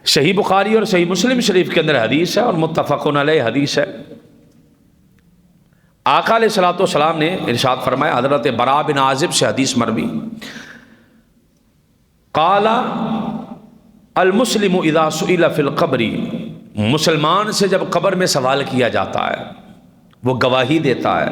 صحیح بخاری اور صحیح مسلم شریف کے اندر حدیث ہے اور متفقن علیہ حدیث ہے۔ آقا علیہ الصلوۃ والسلام نے ارشاد فرمایا، حضرت براء بن عازب سے حدیث مروی، قال المسلم اذا سئل فی القبر، مسلمان سے جب قبر میں سوال کیا جاتا ہے وہ گواہی دیتا ہے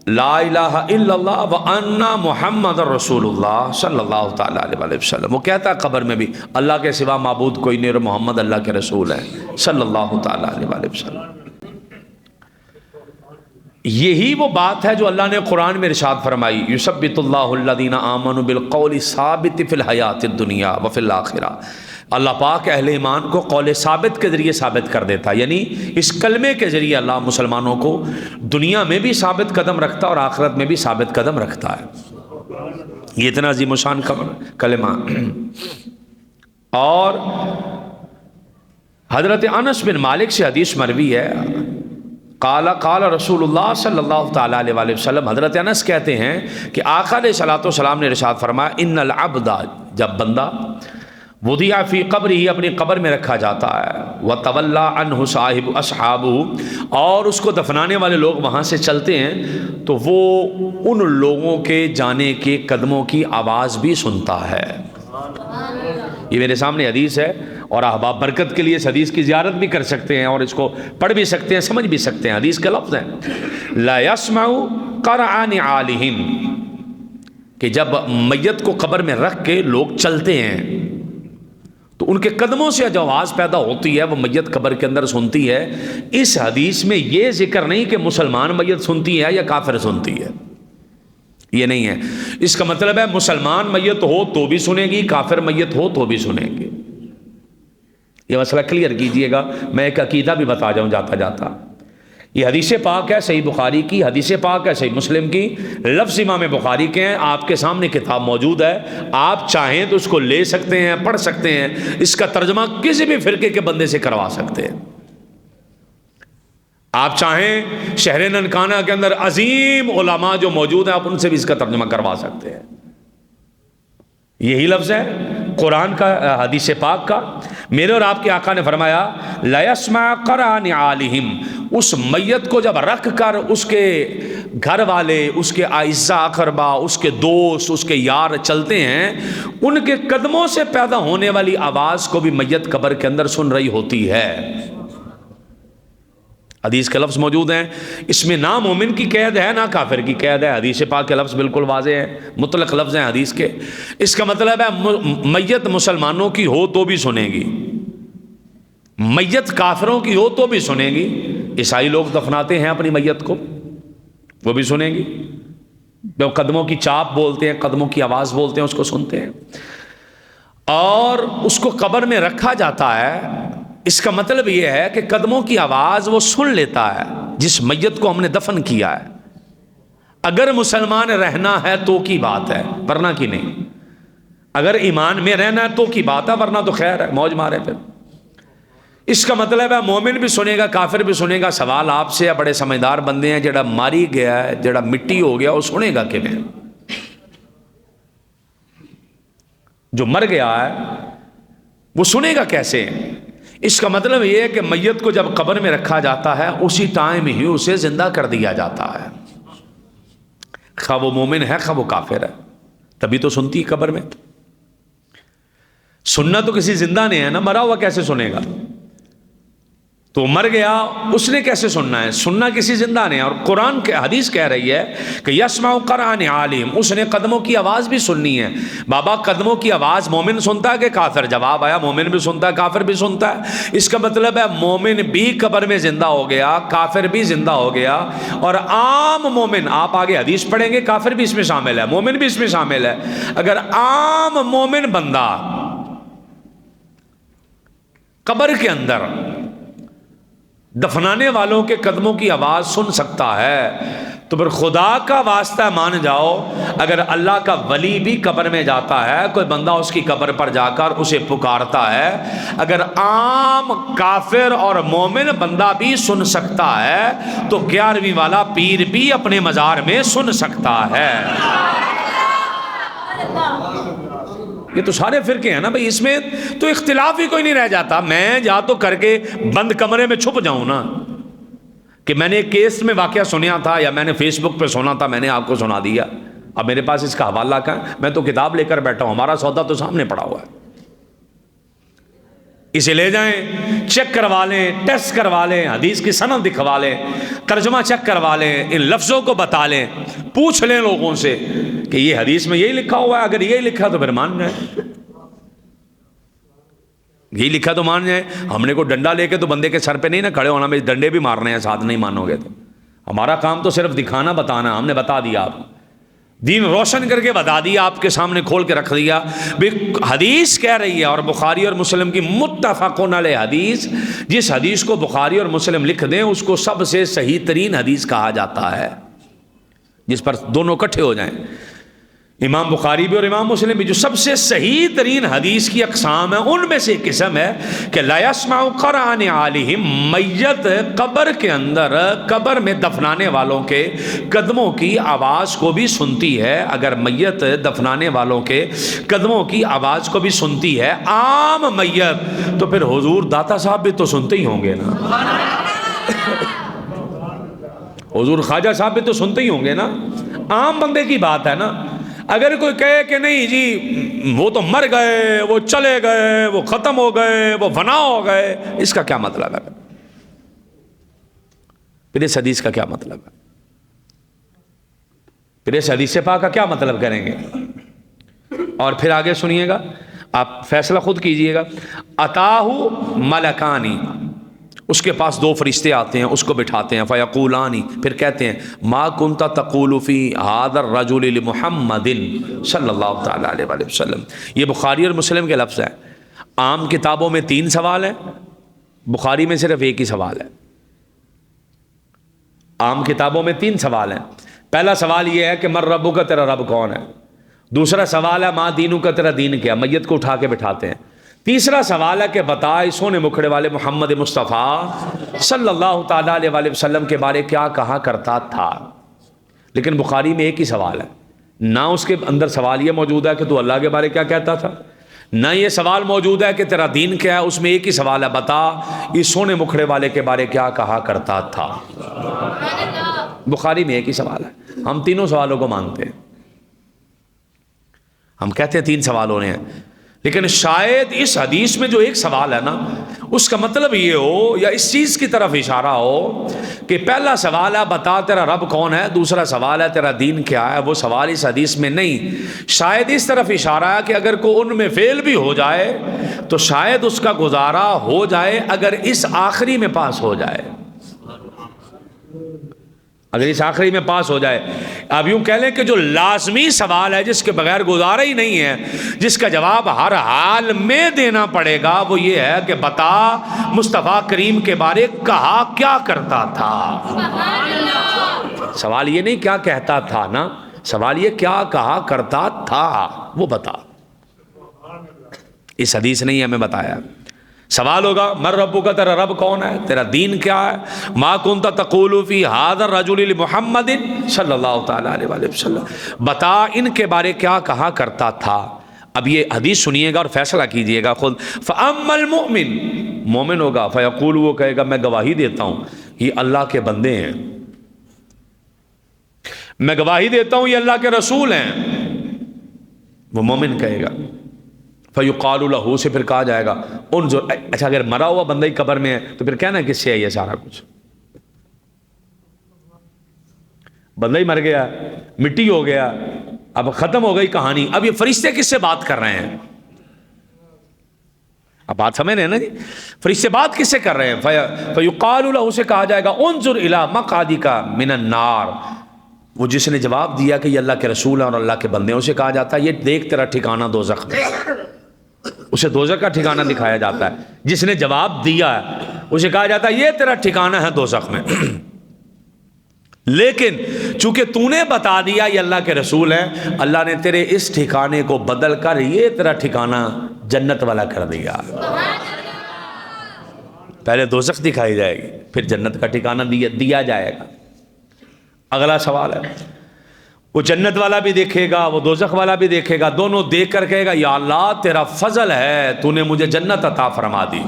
لا الہ الا اللہ وان محمد رسول اللہ صلی اللہ تعالی علیہ وسلم، وہ کہتا ہے قبر میں بھی اللہ کے سوا معبود کوئی نہیں اور محمد اللہ کے رسول ہیں صلی اللہ تعالی علیہ وسلم۔ یہی وہ بات ہے جو اللہ نے قرآن میں ارشاد فرمائی، یثبت اللہ الذین آمنوا بالقول الثابت فی الحیات الدنیا وفی الآخرہ، اللہ پاک اہل ایمان کو قول ثابت کے ذریعے ثابت کر دیتا ہے، یعنی اس کلمے کے ذریعے اللہ مسلمانوں کو دنیا میں بھی ثابت قدم رکھتا اور آخرت میں بھی ثابت قدم رکھتا ہے۔ یہ اتنا عظیم شان کلمہ۔ اور حضرت انس بن مالک سے حدیث مروی ہے، قال رسول اللہ صلی اللہ تعالی علیہ وسلم، حضرت انس کہتے ہیں کہ آقا علیہ الصلوۃ والسلام نے ارشاد فرمایا، ان العبد، جب بندہ وضع فی قبرہ، اپنی قبر میں رکھا جاتا ہے، وتولی عنہ صاحب اصحابہ، اور اس کو دفنانے والے لوگ وہاں سے چلتے ہیں تو وہ ان لوگوں کے جانے کے قدموں کی آواز بھی سنتا ہے۔ یہ میرے سامنے حدیث ہے اور احباب برکت کے لیے اس حدیث کی زیارت بھی کر سکتے ہیں اور اس کو پڑھ بھی سکتے ہیں، سمجھ بھی سکتے ہیں۔ حدیث کا لفظ ہے لا يسمع قرع نعالہم، کہ جب میت کو قبر میں رکھ کے لوگ چلتے ہیں تو ان کے قدموں سے جو آواز پیدا ہوتی ہے وہ میت قبر کے اندر سنتی ہے۔ اس حدیث میں یہ ذکر نہیں کہ مسلمان میت سنتی ہے یا کافر سنتی ہے، یہ نہیں ہے۔ اس کا مطلب ہے مسلمان میت ہو تو بھی سنے گی، کافر میت ہو تو بھی سنے گی۔ یہ مسئلہ کلیئر کیجئے گا، میں ایک عقیدہ بھی بتا جاؤں جاتا جاتا۔ یہ حدیث پاک ہے صحیح بخاری کی، حدیث پاک ہے صحیح مسلم کی، لفظ امام بخاری کے ہیں، آپ کے سامنے کتاب موجود ہے، آپ چاہیں تو اس کو لے سکتے ہیں، پڑھ سکتے ہیں، اس کا ترجمہ کسی بھی فرقے کے بندے سے کروا سکتے ہیں۔ آپ چاہیں شہر ننکانہ کے اندر عظیم علماء جو موجود ہیں، آپ ان سے بھی اس کا ترجمہ کروا سکتے ہیں۔ یہی لفظ ہے قرآن کا، حدیث پاک کا۔ میرے اور آپ کے آقا نے فرمایا لا يسمع قرع نعالہم، اس میت کو جب رکھ کر اس کے گھر والے، اس کے اعزاء اقربا، اس کے دوست، اس کے یار چلتے ہیں، ان کے قدموں سے پیدا ہونے والی آواز کو بھی میت قبر کے اندر سن رہی ہوتی ہے۔ حدیث کے لفظ موجود ہیں، اس میں نہ مومن کی قید ہے نہ کافر کی قید ہے، حدیث پاک کے لفظ بالکل واضح ہیں، مطلق لفظ ہیں حدیث کے۔ اس کا مطلب ہے میت مسلمانوں کی ہو تو بھی سنے گی، میت کافروں کی ہو تو بھی سنے گی۔ عیسائی لوگ دفناتے ہیں اپنی میت کو، وہ بھی سنے گی، جو قدموں کی چاپ بولتے ہیں، قدموں کی آواز بولتے ہیں، اس کو سنتے ہیں۔ اور اس کو قبر میں رکھا جاتا ہے، اس کا مطلب یہ ہے کہ قدموں کی آواز وہ سن لیتا ہے جس میت کو ہم نے دفن کیا ہے۔ اگر مسلمان رہنا ہے تو کی بات ہے، ورنہ کی نہیں۔ اگر ایمان میں رہنا ہے تو کی بات ہے، ورنہ تو خیر ہے، موج مارے پھر۔ اس کا مطلب ہے مومن بھی سنے گا، کافر بھی سنے گا۔ سوال آپ سے، بڑے سمجھدار بندے ہیں، جڑا ماری گیا ہے، جڑا مٹی ہو گیا، وہ سنے گا کہ نہیں؟ جو مر گیا ہے وہ سنے گا کیسے؟ اس کا مطلب یہ ہے کہ میت کو جب قبر میں رکھا جاتا ہے اسی ٹائم ہی اسے زندہ کر دیا جاتا ہے، خواہ وہ مومن ہے خواہ وہ کافر ہے، تبھی تو سنتی قبر میں۔ سننا تو کسی زندہ نے ہے نا، مرا ہوا کیسے سنے گا؟ تو مر گیا اس نے کیسے سننا ہے؟ سننا کسی زندہ نے۔ اور قرآن کے حدیث کہہ رہی ہے کہ یسمع قرع نعالہم، اس نے قدموں کی آواز بھی سننی ہے۔ بابا قدموں کی آواز مومن سنتا ہے کہ کافر؟ جواب آیا مومن بھی سنتا ہے، کافر بھی سنتا ہے۔ اس کا مطلب ہے مومن بھی قبر میں زندہ ہو گیا، کافر بھی زندہ ہو گیا۔ اور عام مومن، آپ آگے حدیث پڑھیں گے، کافر بھی اس میں شامل ہے، مومن بھی اس میں شامل ہے۔ اگر عام مومن بندہ قبر کے اندر دفنانے والوں کے قدموں کی آواز سن سکتا ہے تو پھر خدا کا واسطہ مان جاؤ، اگر اللہ کا ولی بھی قبر میں جاتا ہے، کوئی بندہ اس کی قبر پر جا کر اسے پکارتا ہے، اگر عام کافر اور مومن بندہ بھی سن سکتا ہے تو 11ویں والا پیر بھی اپنے مزار میں سن سکتا ہے۔ یہ تو سارے فرقے ہیں نا بھائی، اس میں تو اختلاف ہی کوئی نہیں رہ جاتا. میں یا تو کر کے بند کمرے میں چھپ جاؤں نا کہ میں نے ایک کیس میں واقعہ سنیا تھا یا میں نے فیس بک پہ سنا تھا، میں نے آپ کو سنا دیا، اب میرے پاس اس کا حوالہ کا ہے، میں تو کتاب لے کر بیٹھا ہوں، ہمارا سودا تو سامنے پڑا ہوا ہے. اسے لے جائیں، چیک کروا لیں، ٹیسٹ کروا لیں، حدیث کی سند دکھوا لیں، ترجمہ چیک کروا لیں، ان لفظوں کو بتا لیں، پوچھ لیں لوگوں سے کہ یہ حدیث میں یہی لکھا ہوا ہے، اگر یہی لکھا تو پھر مان جائیں، یہی لکھا تو مان جائیں. ہم نے کوئی ڈنڈا لے کے تو بندے کے سر پہ نہیں نا کھڑے ہونا، میں ڈنڈے بھی مارنے ہیں ساتھ، نہیں مانو گے تو. ہمارا کام تو صرف دکھانا بتانا، ہم نے بتا دیا، آپ دین روشن کر کے بتا دیا، آپ کے سامنے کھول کے رکھ دیا. حدیث کہہ رہی ہے، اور بخاری اور مسلم کی متفقون علیہ حدیث، جس حدیث کو بخاری اور مسلم لکھ دیں اس کو سب سے صحیح ترین حدیث کہا جاتا ہے، جس پر دونوں اکٹھے ہو جائیں، امام بخاری بھی اور امام مسلم بھی. جو سب سے صحیح ترین حدیث کی اقسام ہے ان میں سے ایک قسم ہے کہ لا يسمع قرآن علیہم، میت قبر کے اندر، قبر میں دفنانے والوں کے قدموں کی آواز کو بھی سنتی ہے. اگر میت دفنانے والوں کے قدموں کی آواز کو بھی سنتی ہے عام میت، تو پھر حضور داتا صاحب بھی تو سنتے ہی ہوں گے نا، حضور خواجہ صاحب بھی تو سنتے ہی ہوں گے نا. عام بندے کی بات ہے نا. اگر کوئی کہے کہ نہیں جی وہ تو مر گئے، وہ چلے گئے، وہ ختم ہو گئے، وہ فنا ہو گئے، اس کا کیا مطلب ہے؟ پھر اس حدیث کا کیا مطلب ہے؟ پھر اس حدیث پاک کا کیا مطلب کریں گے؟ اور پھر آگے سنیے گا، آپ فیصلہ خود کیجئے گا. اتاہو ملکانی، اس کے پاس دو فرشتے آتے ہیں، اس کو بٹھاتے ہیں. فیقولانی، پھر کہتے ہیں ما کنت تقول فی ھذا الرجل لمحمد صلی اللہ تعالی علیہ وآلہ وسلم. یہ بخاری اور مسلم کے لفظ ہیں. عام کتابوں میں 3 سوال ہیں، بخاری میں صرف ایک ہی سوال ہے. عام کتابوں میں 3 سوال ہیں. پہلا سوال یہ ہے کہ من ربک، کا تیرا رب کون ہے. دوسرا سوال ہے ما دینک، کا تیرا دین کیا. میت کو اٹھا کے بٹھاتے ہیں. تیسرا سوال ہے کہ بتا اس سونے مکھڑے والے محمد مصطفیٰ صلی اللہ تعالیٰ علیہ وآلہ وسلم کے بارے کیا کہا کرتا تھا. لیکن بخاری میں ایک ہی سوال ہے، نہ اس کے اندر سوال یہ موجود ہے کہ تو اللہ کے بارے کیا کہتا تھا، نہ یہ سوال موجود ہے کہ تیرا دین کیا ہے. اس میں ایک ہی سوال ہے، بتا اس سونے مکھڑے والے کے بارے کیا کہا کرتا تھا. بخاری میں ایک ہی سوال ہے. ہم تینوں سوالوں کو مانتے ہیں، ہم کہتے ہیں 3 سوال ہونے ہیں. لیکن شاید اس حدیث میں جو ایک سوال ہے نا، اس کا مطلب یہ ہو یا اس چیز کی طرف اشارہ ہو کہ پہلا سوال ہے بتا تیرا رب کون ہے، دوسرا سوال ہے تیرا دین کیا ہے. وہ سوال اس حدیث میں نہیں. شاید اس طرف اشارہ ہے کہ اگر کوئی ان میں فیل بھی ہو جائے تو شاید اس کا گزارا ہو جائے اگر اس آخری میں پاس ہو جائے، اگر اس آخری میں پاس ہو جائے. اب یوں کہہ لیں کہ جو لازمی سوال ہے، جس کے بغیر گزارا ہی نہیں ہے، جس کا جواب ہر حال میں دینا پڑے گا، وہ یہ ہے کہ بتا مصطفیٰ کریم کے بارے کہا کیا کرتا تھا. سوال یہ نہیں کیا کہتا تھا نا، سوال یہ کیا کہا کرتا تھا، وہ بتا. اس حدیث نے ہی ہمیں بتایا. سوال ہوگا من ربک، کا تیرا رب کون ہے، تیرا دین کیا ہے. ما کنت تقول فی ھذا الرجل لمحمد صلی اللہ تعالی علیہ وآلہ وسلم، بتا ان کے بارے کیا کہا کرتا تھا. اب یہ حدیث سنیے گا اور فیصلہ کیجئے گا خود. فاما المؤمن، مومن ہوگا، فیقول، وہ کہے گا میں گواہی دیتا ہوں یہ اللہ کے بندے ہیں، میں گواہی دیتا ہوں یہ اللہ کے رسول ہیں. وہ مومن کہے گا. فیقال لہ، سے پھر کہا جائے گا انظر. اچھا اگر مرا ہوا بندہ ہی قبر میں ہے تو پھر کہنا کس سے ہے یہ سارا کچھ؟ بندہ ہی مر گیا، مٹی ہو گیا، اب ختم ہو گئی کہانی. اب یہ فرشتے کس سے بات کر رہے ہیں؟ اب بات سمجھ رہے ہیں نا جی، فرشتے بات کس سے کر رہے ہیں؟ فیقال لہ، سے کہا جائے گا انظر الی مقعدک من النار. وہ جس نے جواب دیا کہ یہ اللہ کے رسول ہیں اور اللہ کے بندے ہیں، اسے کہا جاتا ہے یہ دیکھ تیرا ٹھکانہ دوزخ میں. اسے دوزخ کا ٹھکانہ دکھایا جاتا ہے. جس نے جواب دیا ہے اسے کہا جاتا ہے یہ تیرا ٹھکانہ ہے دوزخ میں. لیکن چونکہ تو نے بتا دیا یہ اللہ کے رسول ہیں، اللہ نے تیرے اس ٹھکانے کو بدل کر یہ تیرا ٹھکانہ جنت والا کر دیا. پہلے دوزخ دکھائی جائے گی، پھر جنت کا ٹھکانہ دیا جائے گا. اگلا سوال ہے وہ جنت والا بھی دیکھے گا، وہ دوزخ والا بھی دیکھے گا، دونوں دیکھ کر کہے گا یا اللہ تیرا فضل ہے، تو نے مجھے جنت عطا فرما دی۔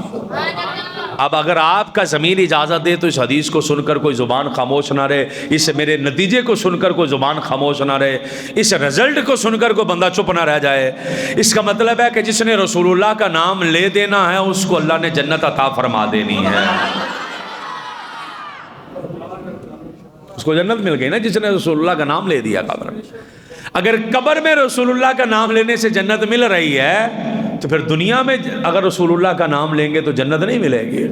اب اگر آپ کا ضمیر اجازت دے تو اس حدیث کو سن کر کوئی زبان خاموش نہ رہے، اس میرے نتیجے کو سن کر کوئی زبان خاموش نہ رہے، اس رزلٹ کو سن کر کوئی بندہ چپ نہ رہ جائے۔ اس کا مطلب ہے کہ جس نے رسول اللہ کا نام لے دینا ہے اس کو اللہ نے جنت عطا فرما دینی ہے، اس کو جنت مل گئی نا جس نے رسول اللہ کا نام لے دیا قبر میں۔ اگر قبر میں رسول اللہ کا نام لینے سے جنت مل رہی ہے تو پھر دنیا میں اگر رسول اللہ کا نام لیں گے تو جنت نہیں ملے گی۔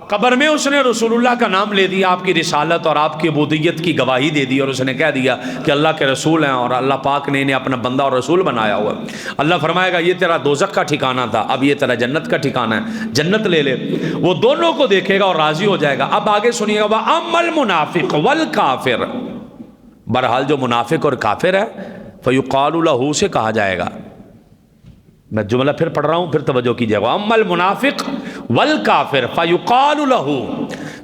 قبر میں اس نے رسول اللہ کا نام لے دیا، آپ کی رسالت اور آپ کی عبودیت کی گواہی دے دی، اور اس نے کہہ دیا کہ اللہ کے رسول ہیں اور اللہ پاک نے انہیں اپنا بندہ اور رسول بنایا ہوا۔ اللہ فرمائے گا یہ تیرا دوزخ کا ٹھکانہ تھا، اب یہ تیرا جنت کا ٹھکانہ ہے، جنت لے لے۔ وہ دونوں کو دیکھے گا اور راضی ہو جائے گا۔ اب آگے سنیے گا وَأَمَّا الْمُنَافِقُ وَالْكَافِرُ، بہرحال جو منافق اور کافر ہے فَيُقَالُ لَهُ سے کہا جائے گا۔ میں جملہ پھر پڑھ رہا ہوں، پھر توجہ کیجیے گا۔ اما المنافق والکافر فیقال لہ،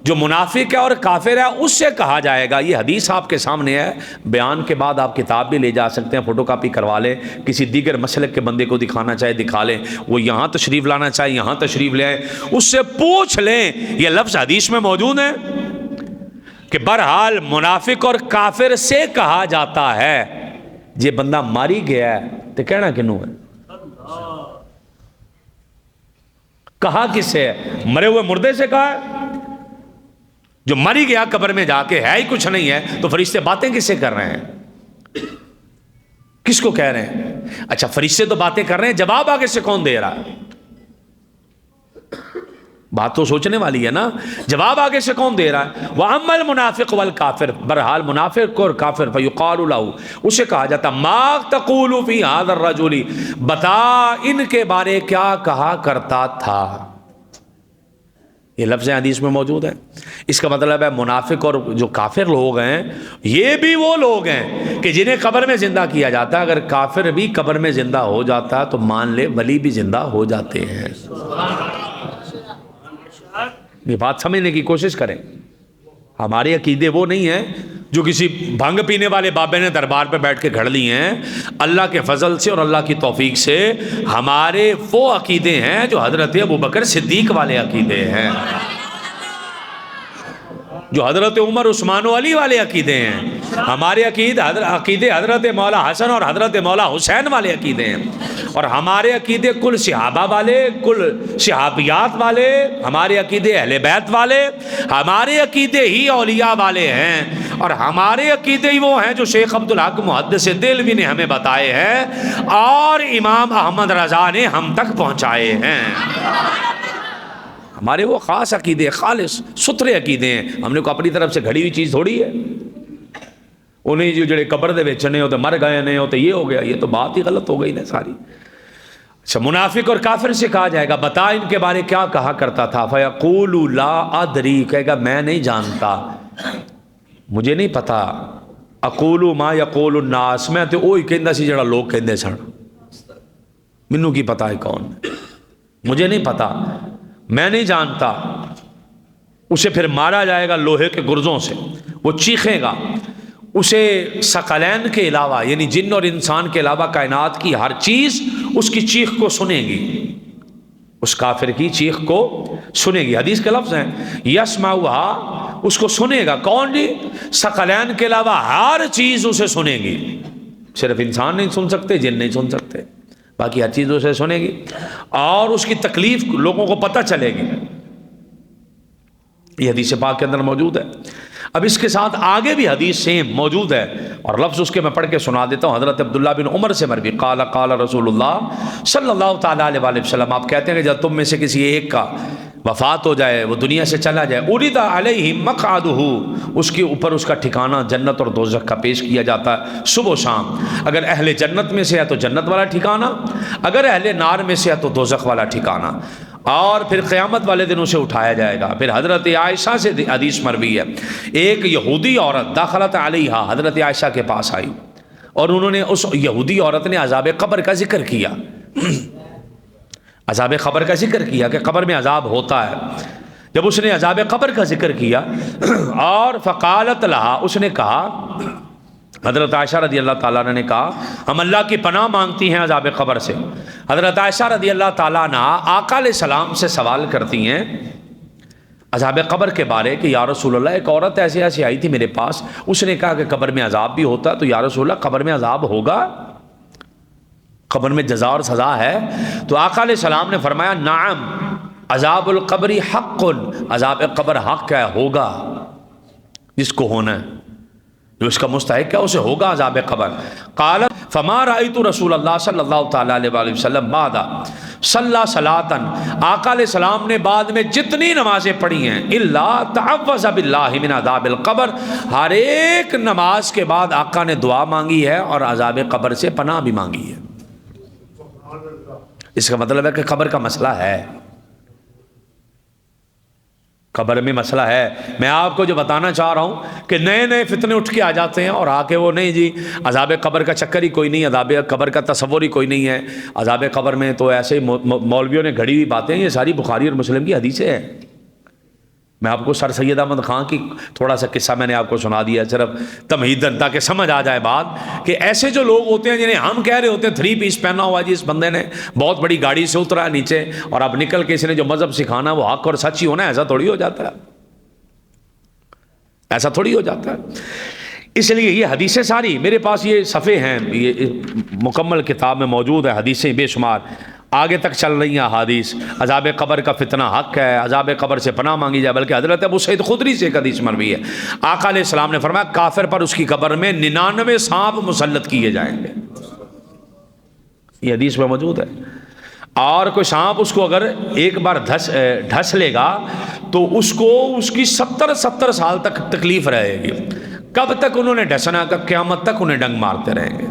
جو منافق ہے اور کافر ہے اس سے کہا جائے گا۔ یہ حدیث آپ کے سامنے ہے، بیان کے بعد آپ کتاب بھی لے جا سکتے ہیں، فوٹو کاپی کروا لیں، کسی دیگر مسلک کے بندے کو دکھانا چاہے دکھا لیں، وہ یہاں تشریف لانا چاہے یہاں تشریف لے آئیں، اس سے پوچھ لیں یہ لفظ حدیث میں موجود ہے کہ بہرحال منافق اور کافر سے کہا جاتا ہے۔ یہ بندہ ماری گیا ہے تو کہنا کنوں ہے؟ کہا کس سے ہے؟ مرے ہوئے مردے سے کہا ہے؟ جو مری گیا قبر میں جا کے ہے ہی کچھ نہیں ہے تو فرشتے باتیں کس سے کر رہے ہیں؟ کس کو کہہ رہے ہیں؟ اچھا فرشتے تو باتیں کر رہے ہیں، جواب آگے سے کون دے رہا ہے؟ بات تو سوچنے والی ہے نا، جواب آگے سے کون دے رہا ہے؟ وَأَمَّا الْمُنَافِقُ وَالْكَافِرُ، بہرحال منافق اور کافر فَيُقَالُ لَهُ، اسے کہا جاتا مَا تَقُولُ فِي هَذَا الرَّجُلِ، بتا ان کے بارے کیا کہا کرتا تھا۔ یہ لفظ حدیث میں موجود ہے۔ اس کا مطلب ہے منافق اور جو کافر لوگ ہیں یہ بھی وہ لوگ ہیں کہ جنہیں قبر میں زندہ کیا جاتا ہے۔ اگر کافر بھی قبر میں زندہ ہو جاتا ہے تو مان لے ولی بھی زندہ ہو جاتے ہیں۔ یہ بات سمجھنے کی کوشش کریں۔ ہمارے عقیدے وہ نہیں ہیں جو کسی بھنگ پینے والے بابے نے دربار پہ بیٹھ کے گھڑ لی ہیں۔ اللہ کے فضل سے اور اللہ کی توفیق سے ہمارے وہ عقیدے ہیں جو حضرت ابوبکر صدیق والے عقیدے ہیں، جو حضرت عمر عثمان و علی والے عقیدے ہیں۔ ہمارے عقیدے حضرت مولا حسن اور حضرت مولا حسین والے عقیدے ہیں، اور ہمارے عقیدے کل صحابہ والے، کل صحابیات والے، ہمارے عقیدے اہل بیت والے، ہمارے عقیدے ہی اولیاء والے ہیں، اور ہمارے عقیدے ہی وہ ہیں جو شیخ عبدالحق محدث دہلوی نے ہمیں بتائے ہیں اور امام احمد رضا نے ہم تک پہنچائے ہیں۔ ہمارے وہ خاص عقیدے، خالص ستھرے عقیدے ہیں۔ ہم نے کو اپنی طرف سے گھڑی ہوئی چیز تھوڑی ہے۔ انہیں جو جڑے قبر دے وچ نہیں ہوتے مر گئے نہیں ہوتے یہ ہو گیا، یہ تو بات ہی غلط ہو گئی نا ساری۔ اچھا منافق اور کافر سے کہا جائے گا بتا ان کے بارے کیا کہا کرتا تھا۔ فیقول لا ادری، کہے گا میں نہیں جانتا، مجھے نہیں پتا۔ اقول ما یقول الناس، میں تو وہی کہندا سی جڑا لوگ کہندے سن، مینوں کی پتا ہے کون، مجھے نہیں پتا، میں نہیں جانتا۔ اسے پھر مارا جائے گا لوہے کے گرزوں سے، وہ چیخے گا، اسے ثقلین کے علاوہ یعنی جن اور انسان کے علاوہ کائنات کی ہر چیز اس کی چیخ کو سنے گی، اس کافر کی چیخ کو سنے گی۔ حدیث کے لفظ ہیں یسمعها، اس کو سنے گا کون جی؟ ثقلین کے علاوہ ہر چیز اسے سنے گی، صرف انسان نہیں سن سکتے، جن نہیں سن سکتے، باقی ہر چیز اسے سنے گی، اور اس کی تکلیف لوگوں کو پتہ چلے گی۔ یہ حدیث پاک کے اندر موجود ہے۔ اب اس کے ساتھ آگے بھی حدیث سیم موجود ہے اور لفظ اس کے میں پڑھ کے سنا دیتا ہوں۔ حضرت عبداللہ بن عمر سے مروی قال قال رسول اللہ صلی اللہ تعالیٰ علیہ وسلم، آپ کہتے ہیں کہ جب تم میں سے کسی ایک کا وفات ہو جائے، وہ دنیا سے چلا جائے، اُرِدَ عَلَيْهِ مَقْعَدُهُ، اس کے اوپر اس کا ٹھکانہ جنت اور دوزخ کا پیش کیا جاتا ہے صبح و شام۔ اگر اہل جنت میں سے ہے تو جنت والا ٹھکانہ، اگر اہل نار میں سے ہے تو دوزخ والا ٹھکانہ، اور پھر قیامت والے دن اسے اٹھایا جائے گا۔ پھر حضرت عائشہ سے حدیث مروی ہے، ایک یہودی عورت داخلت علیہا، حضرت عائشہ کے پاس آئی اور انہوں نے اس یہودی عورت نے عذاب قبر کا ذکر کیا، عذاب قبر کا ذکر کیا کہ قبر میں عذاب ہوتا ہے۔ جب اس نے عذاب قبر کا ذکر کیا اور فقالت لہا، اس نے کہا، حضرت عائشہ رضی اللہ تعالیٰ عنہ نے کہا ہم اللہ کی پناہ مانگتی ہیں عذاب قبر سے۔ حضرت عائشہ رضی اللہ تعالیٰ عنہ آقا علیہ السلام سے سوال کرتی ہیں عذاب قبر کے بارے کہ یا رسول اللہ ایک عورت ایسے ایسی آئی تھی میرے پاس، اس نے کہا کہ قبر میں عذاب بھی ہوتا، تو یا رسول اللہ قبر میں عذاب ہوگا، قبر میں جزا اور سزا ہے؟ تو آقا علیہ السلام نے فرمایا نعم عذاب القبر حق، عذاب قبر حق ہے، ہوگا، جس کو ہونا ہے، جو اس کا مستحق ہے اسے ہوگا عذاب قبر۔ قالت فما رأیت رسول اللہ صلی اللہ تعالیٰ علیہ وآلہ وسلم بعد صلی صلاۃً، آقا علیہ السلام نے بعد میں جتنی نمازیں پڑھی ہیں الا تعوذ باللہ من عذاب القبر، ہر ایک نماز کے بعد آقا نے دعا مانگی ہے اور عذاب قبر سے پناہ بھی مانگی ہے۔ اس کا مطلب ہے کہ قبر کا مسئلہ ہے، قبر میں مسئلہ ہے۔ میں آپ کو جو بتانا چاہ رہا ہوں کہ نئے نئے فتنے اٹھ کے آ جاتے ہیں اور آ کے وہ نہیں جی عذاب قبر کا چکر ہی کوئی نہیں، عذاب قبر کا تصور ہی کوئی نہیں ہے، عذاب قبر میں تو ایسے مولویوں نے گھڑی ہوئی باتیں، یہ ساری بخاری اور مسلم کی حدیثیں ہیں۔ میں آپ کو سر سید احمد خان کی تھوڑا سا قصہ میں نے آپ کو سنا دیا صرف تمہیداً تاکہ سمجھ آ جائے بات کہ ایسے جو لوگ ہوتے ہیں جنہیں ہم کہہ رہے ہوتے ہیں 3 پیس پہنا ہوا جی اس بندے نے بہت بڑی گاڑی سے اترا نیچے اور اب نکل کے اس نے جو مذہب سکھانا وہ حق اور سچ ہی ہونا ہے، ایسا تھوڑی ہو جاتا ہے، ایسا تھوڑی ہو جاتا ہے۔ اس لیے یہ حدیثیں ساری میرے پاس یہ صفحے ہیں، یہ مکمل کتاب میں موجود ہے، حدیثیں بے شمار آگے تک چل رہی ہیں احادیث۔ عذاب قبر کا فتنہ حق ہے، عذاب قبر سے پناہ مانگی جائے، بلکہ حضرت ابو سعید خدری سے ایک حدیث مروی ہے، آقا علیہ السلام نے فرمایا کافر پر اس کی قبر میں 99 سانپ مسلط کیے جائیں گے، یہ حدیث میں موجود ہے۔ اور کوئی سانپ اس کو اگر ایک بار ڈھس لے گا تو اس کو اس کی 70 سال تک تکلیف رہے گی، کب تک انہوں نے ڈھسنا، قیامت تک انہیں ڈنگ مارتے رہیں گے۔